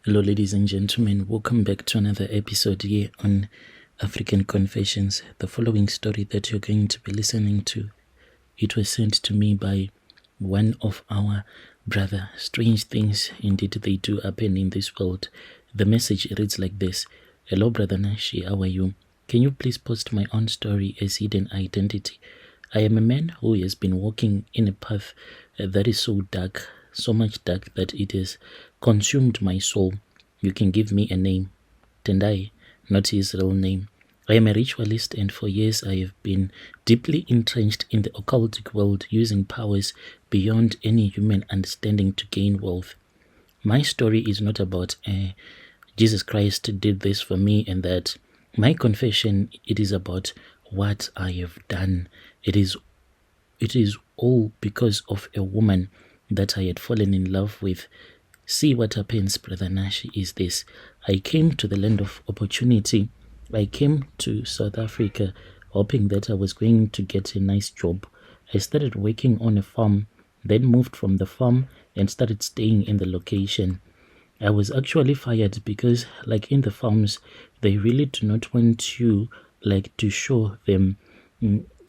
Hello, ladies and gentlemen. Welcome back to another episode here on African Confessions. The following story that you're going to be listening to, it was sent to me by one of our brother. Strange things indeed they do happen in this world. The message reads like this. Hello, Brother Nashi. How are you? Can you please post my own story as hidden identity? I am a man who has been walking in a path that is so dark, so much dark that it has consumed my soul. You can give me a name. Tendai, not his real name. I am a ritualist, and for years I have been deeply entrenched in the occultic world, using powers beyond any human understanding to gain wealth. My story is not about Jesus Christ did this for me and that. My confession, it is about what I have done. It is all because of a woman that I had fallen in love with. See what happens, Brother Nashi, is this. I came to the land of opportunity. I came to South Africa hoping that I was going to get a nice job. I started working on a farm, then moved from the farm and started staying in the location. I was actually fired because, like in the farms, they really do not want you to show them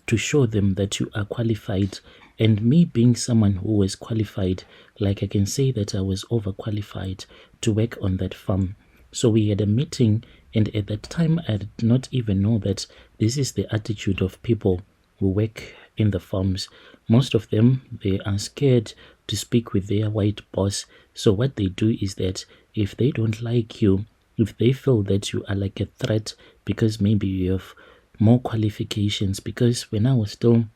that you are qualified. And me being someone who was qualified, I can say that I was overqualified to work on that farm. So we had a meeting, and at that time I did not even know that this is the attitude of people who work in the farms. Most of them, they are scared to speak with their white boss. So what they do is that if they don't like you, if they feel that you are like a threat because maybe you have more qualifications, because when I was still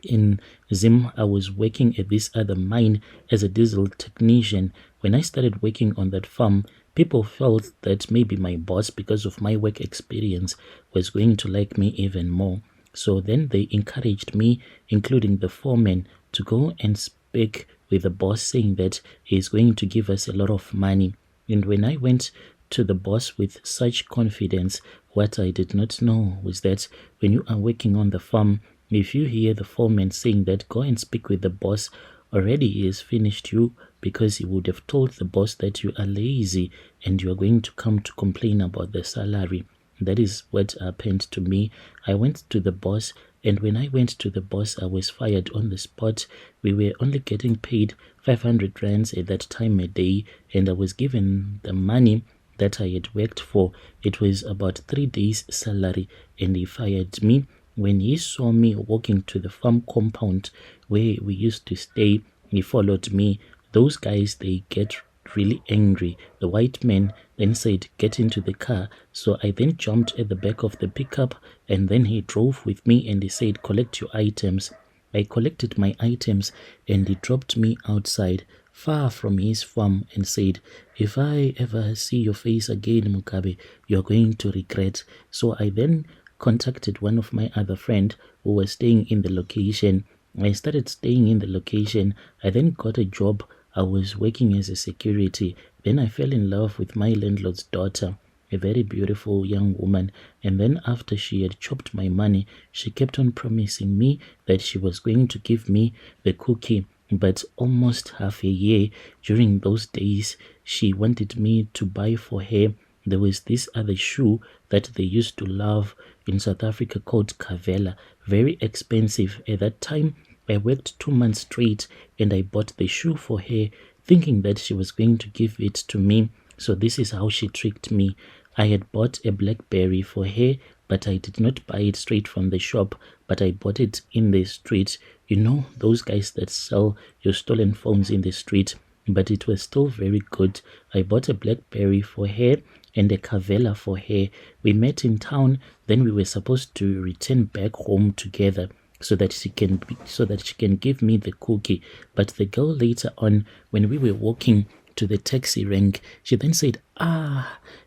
in Zim, I was working at this other mine as a diesel technician. When I started working on that farm, people felt that maybe my boss, because of my work experience, was going to like me even more. So then they encouraged me, including the foreman, to go and speak with the boss, saying that he's going to give us a lot of money. And when I went to the boss with such confidence, what I did not know was that when you are working on the farm, if you hear the foreman saying that go and speak with the boss, already he has finished you, because he would have told the boss that you are lazy and you are going to come to complain about the salary. That is what happened to me. I went to the boss, and when I went to the boss, I was fired on the spot. We were only getting paid 500 rands at that time a day, and I was given the money that I had worked for. It was about 3 days' salary, and he fired me. When he saw me walking to the farm compound where we used to stay, he followed me. Those guys, they get really angry. The white man then said, get into the car. So I then jumped at the back of the pickup, and then he drove with me and he said, collect your items. I collected my items, and he dropped me outside far from his farm and said, if I ever see your face again, Mugabe, you're going to regret. So I then contacted one of my other friend who was staying in the location. I started staying in the location. I then got a job. I was working as a security. Then I fell in love with my landlord's daughter, a very beautiful young woman. And then after she had chopped my money, she kept on promising me that she was going to give me the cookie. But almost half a year during those days, she wanted me to buy for her. There was this other shoe that they used to love in South Africa called Cavella, very expensive. At that time, I worked 2 months straight, and I bought the shoe for her, thinking that she was going to give it to me. So this is how she tricked me. I had bought a BlackBerry for her, but I did not buy it straight from the shop, but I bought it in the street. You know, those guys that sell your stolen phones in the street, but it was still very good. I bought a BlackBerry for her and a Cavella for her. We met in town, then we were supposed to return back home together so that she can give me the cookie. But the girl later on, when we were walking to the taxi rank, she then said,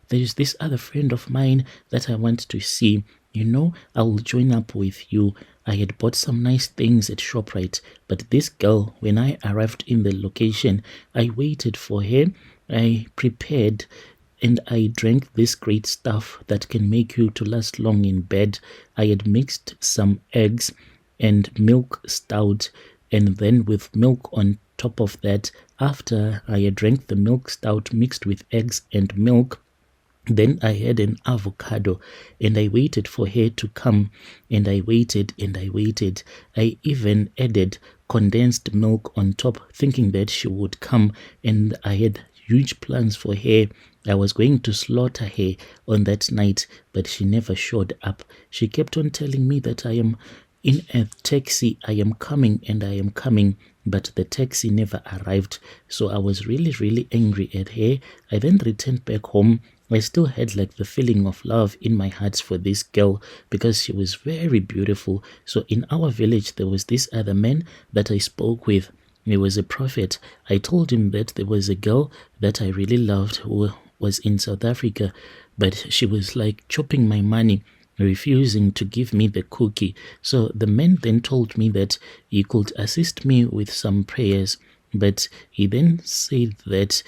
there's this other friend of mine that I want to see. You know, I'll join up with you. I had bought some nice things at ShopRite, but this girl, when I arrived in the location, I waited for her. I prepared and I drank this great stuff that can make you to last long in bed. I had mixed some eggs and milk stout, and then with milk on top of that, after I had drank the milk stout mixed with eggs and milk, then I had an avocado and I waited for her to come, and I waited and I waited. I even added condensed milk on top, thinking that she would come, and I had huge plans for her. I was going to slaughter her on that night, but she never showed up. She kept on telling me that I am in a taxi, I am coming and I am coming, but the taxi never arrived. So I was really angry at her. I then returned back home. I still had like the feeling of love in my heart for this girl because she was very beautiful. So in our village, there was this other man that I spoke with. He was a prophet. I told him that there was a girl that I really loved who was in South Africa, but she was like chopping my money, refusing to give me the cookie. So the man then told me that he could assist me with some prayers, but he then said that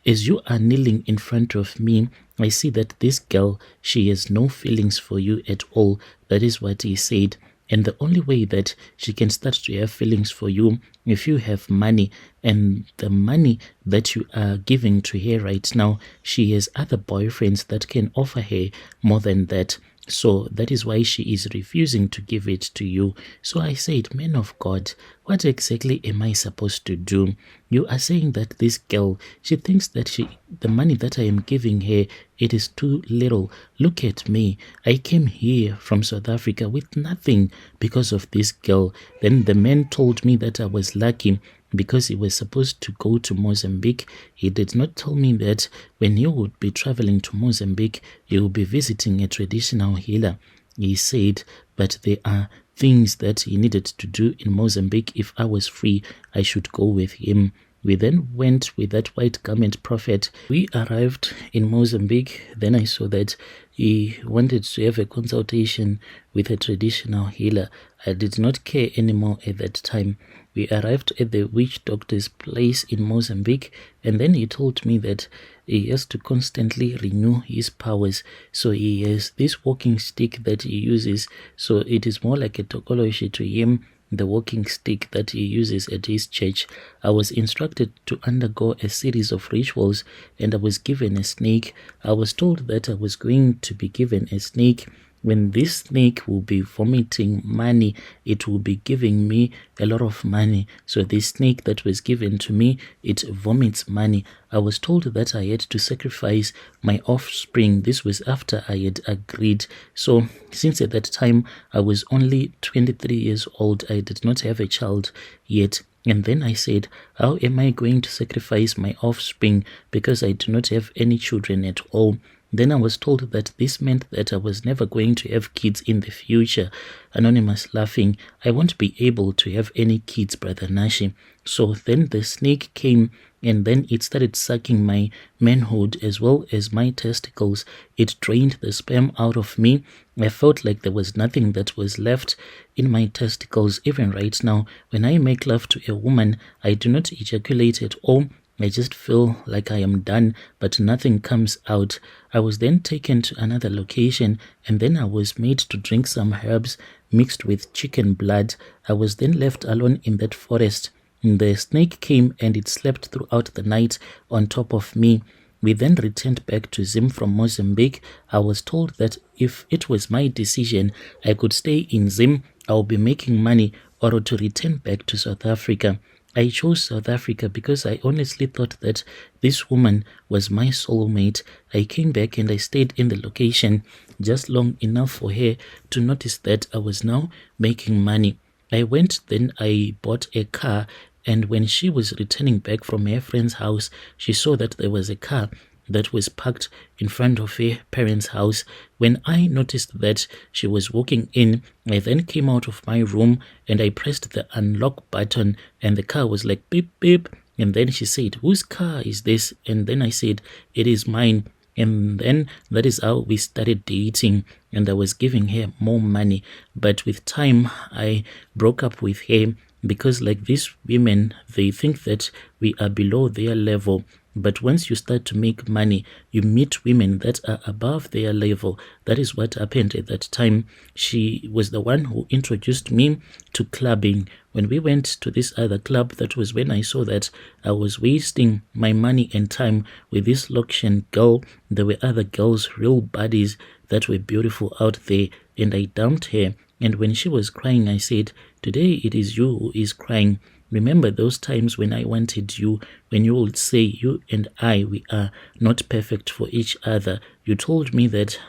as you are kneeling in front of me, I see that this girl, she has no feelings for you at all. That is what he said. And the only way that she can start to have feelings for you, if you have money, and the money that you are giving to her right now, she has other boyfriends that can offer her more than that. So that is why she is refusing to give it to you. So I said, man of God, what exactly am I supposed to do? You are saying that this girl, she thinks that the money that I am giving her, it is too little. Look at me. I came here from South Africa with nothing because of this girl. Then the man told me that I was lucky because he was supposed to go to Mozambique. He did not tell me that when he would be traveling to Mozambique, he would be visiting a traditional healer. He said, but there are things that he needed to do in Mozambique. If I was free, I should go with him. We then went with that white garment prophet. We arrived in Mozambique. Then I saw that he wanted to have a consultation with a traditional healer. I did not care anymore at that time. We arrived at the witch doctor's place in Mozambique, and then he told me that he has to constantly renew his powers. So he has this walking stick that he uses. So it is more like a tokoloshi to him, the walking stick that he uses at his church. I was instructed to undergo a series of rituals, and I was given a snake. I was told that I was going to be given a snake. When this snake will be vomiting money, it will be giving me a lot of money. So this snake that was given to me, it vomits money. I was told that I had to sacrifice my offspring. This was after I had agreed. So since at that time I was only 23 years old, I did not have a child yet. And then I said, how am I going to sacrifice my offspring because I do not have any children at all? Then I was told that this meant that I was never going to have kids in the future. Anonymous laughing, I won't be able to have any kids, Brother Nashi. So then the snake came, and then it started sucking my manhood as well as my testicles. It drained the sperm out of me. I felt like there was nothing that was left in my testicles. Even right now, when I make love to a woman, I do not ejaculate at all. I just feel like I am done, but nothing comes out. I was then taken to another location, and then I was made to drink some herbs mixed with chicken blood. I was then left alone in that forest. The snake came and it slept throughout the night on top of me. We then returned back to Zim from Mozambique. I was told that if it was my decision, I could stay in Zim, I would be making money, or to return back to South Africa. I chose South Africa because I honestly thought that this woman was my soulmate. I came back and I stayed in the location just long enough for her to notice that I was now making money. I went, then I bought a car, and when she was returning back from her friend's house, she saw that there was a car that was parked in front of her parents' house. When I noticed that she was walking in, I then came out of my room and I pressed the unlock button, and the car was like beep beep, and then she said, whose car is this? And then I said, it is mine. And then that is how we started dating, and I was giving her more money. But with time, I broke up with her because like these women, they think that we are below their level. But once you start to make money, you meet women that are above their level. That is what happened at that time. She was the one who introduced me to clubbing. When we went to this other club, that was when I saw that I was wasting my money and time with this Lokshan girl. There were other girls, real bodies that were beautiful out there, and I dumped her. And when she was crying, I said, today it is you who is crying. Remember those times when I wanted you, when you would say, you and I, we are not perfect for each other. You told me that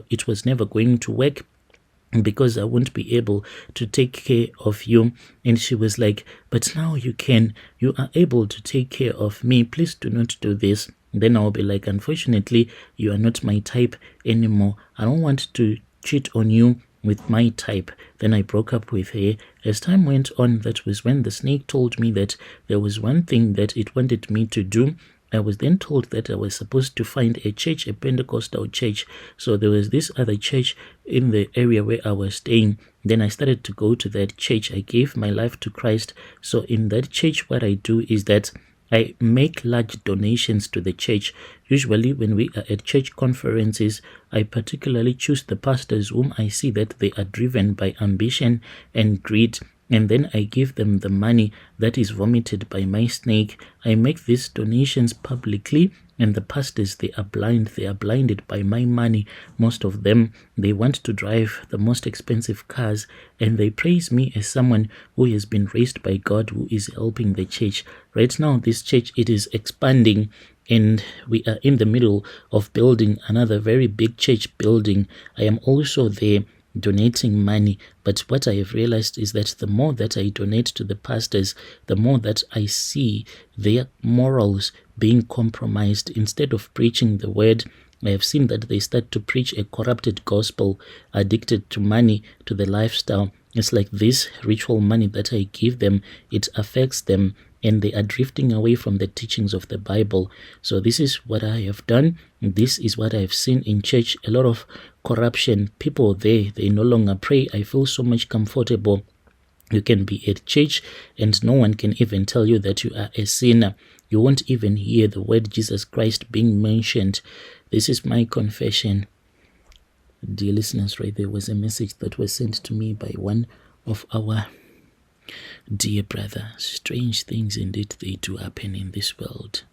it was never going to work because I won't be able to take care of you. And she was like, but now you can. You are able to take care of me. Please do not do this. Then I'll be like, unfortunately, you are not my type anymore. I don't want to cheat on you with my type. Then I broke up with her. As time went on, that was when the snake told me that there was one thing that it wanted me to do. I was then told that I was supposed to find a church, a Pentecostal church. So there was this other church in the area where I was staying. Then I started to go to that church. I gave my life to Christ. So in that church, what I do is that I make large donations to the church. Usually when we are at church conferences, I particularly choose the pastors whom I see that they are driven by ambition and greed. And then I give them the money that is vomited by my snake. I make these donations publicly, and the pastors, they are blind. They are blinded by my money. Most of them, they want to drive the most expensive cars, and they praise me as someone who has been raised by God, who is helping the church. Right now, this church, it is expanding, and we are in the middle of building another very big church building. I am also there donating money, but what I have realized is that the more that I donate to the pastors, the more that I see their morals being compromised. Instead of preaching the word, I have seen that they start to preach a corrupted gospel, addicted to money, to the lifestyle. It's like this ritual money that I give them, it affects them, and they are drifting away from the teachings of the Bible. So this is what I have done. This is what I have seen in church. A lot of corruption. People there, they no longer pray. I feel so much comfortable. You can be at church and no one can even tell you that you are a sinner. You won't even hear the word Jesus Christ being mentioned. This is my confession. Dear listeners, right, there was a message that was sent to me by one of our dear brother. Strange things indeed they do happen in this world.